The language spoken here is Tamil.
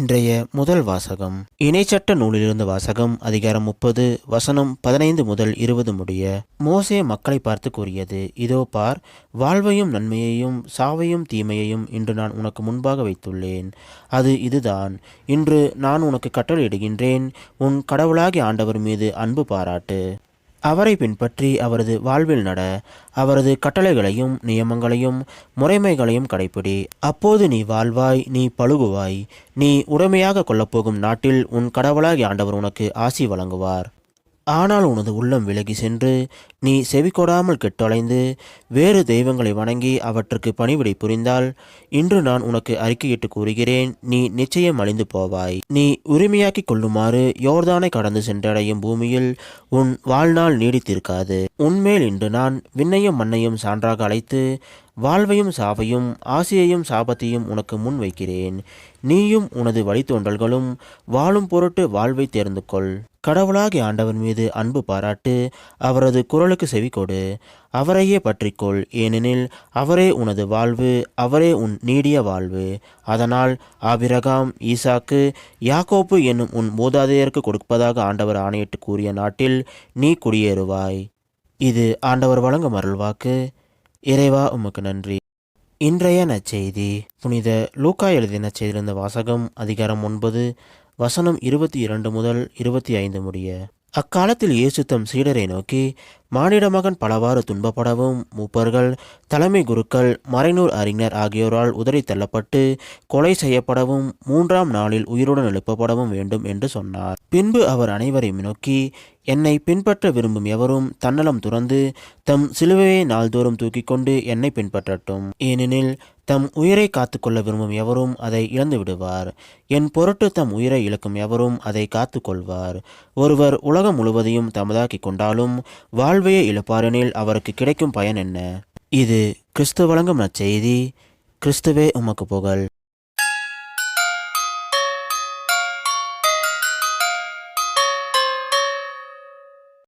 இன்றைய முதல் வாசகம் இணைச்சட்ட நூலிலிருந்து வாசகம். அதிகாரம் 30 வசனம் 15 முதல் 20 முடிய. மோசே மக்களை பார்த்து கூறியது, இதோ பார், வாழ்வையும் நன்மையையும் சாவையும் தீமையையும் இன்று நான் உனக்கு முன்பாக வைத்துள்ளேன். அது இதுதான், இன்று நான் உனக்கு கட்டளையிடுகின்றேன், உன் கடவுளாகிய ஆண்டவர் மீது அன்பு பாராட்டு. அவரை பின்பற்றி அவரது வாழ்வில் நட, அவரது கட்டளைகளையும் நியமங்களையும் முறைமைகளையும் கடைப்பிடி. அப்போது நீ வாழ்வாய், நீ பழுகுவாய். நீ உடைமையாக கொள்ளப்போகும் நாட்டில் உன் கடவுளாகிய ஆண்டவர் உனக்கு ஆசி வழங்குவார். ஆனால் உனது உள்ளம் விலகி சென்று நீ செவிகொடாமல் கெட்டொலைந்து வேறு தெய்வங்களை வணங்கி அவற்றுக்கு பணிவிடை புரிந்தால், இன்று நான் உனக்கு அறிக்கையிட்டு கூறுகிறேன், நீ நிச்சயம் அழிந்து போவாய். நீ உரிமையாக்கி கொள்ளுமாறு யோர்தானை கடந்து சென்றடையும் பூமியில் உன் வாழ்நாள் நீடித்திருக்காது. உன்மேல் இன்று நான் விண்ணையும் மண்ணையும் சான்றாக அழைத்து வாழ்வையும் சாவையும் ஆசையையும் சாபத்தையும் உனக்கு முன் வைக்கிறேன். நீயும் உனது வழித்தோன்றல்களும் வாழும் பொருட்டு வாழ்வை தேர்ந்து கொள். கடவுளாகிய ஆண்டவர் மீது அன்பு பாராட்டு, அவரது குரலுக்கு செவிகொடு, அவரையே பற்றிக்கொள். ஏனெனில் அவரே உனது வாழ்வு, அவரே உன் நீடிய வாழ்வு. அதனால் ஆபிரகாம், ஈசாக்கு, யாக்கோப்பு என்னும் உன் மூதாதையருக்கு கொடுப்பதாக ஆண்டவர் ஆணையிட்டு கூறிய நாட்டில் நீ குடியேறுவாய். இது ஆண்டவர் வழங்கும் அருள்வாக்கு. இறைவா, உமக்கு நன்றி. இன்றைய நற்செய்தி புனித லூக்கா எழுதிய நற்செய்தியிலிருந்த வாசகம். அதிகாரம் 9 வசனம் 22 முதல் 25 முடிய. அக்காலத்தில் இயேசு தம் சீடரை நோக்கி, மானிட மகன் பலவாறு துன்பப்படவும் மூப்பர்கள், தலைமை குருக்கள், மறைநூல் அறிஞர் ஆகியோரால் உதறி தள்ளப்பட்டு கொலை செய்யப்படவும் 3ஆம் நாளில் உயிருடன் எழுப்பப்படவும் வேண்டும் என்று சொன்னார். பின்பு அவர் அனைவரையும் நோக்கி, என்னை பின்பற்ற விரும்பும் எவரும் தன்னலம் துறந்து தம் சிலுவையை நாள்தோறும் தூக்கி கொண்டு என்னை பின்பற்றட்டும். ஏனெனில் தம் உயிரை காத்து கொள்ள விரும்பும் எவரும் அதை இழந்து விடுவார். என் பொருட்டு தம் உயிரை இழக்கும் எவரும் அதை காத்து கொள்வார். ஒருவர் உலகம் முழுவதையும் தமதாக்கி கொண்டாலும் வாழ்வையே இழப்பாரெனில் அவருக்கு கிடைக்கும் பயன் என்ன? இது கிறிஸ்து வழங்கும் நற்செய்தி. கிறிஸ்துவே உமக்கு புகழ்.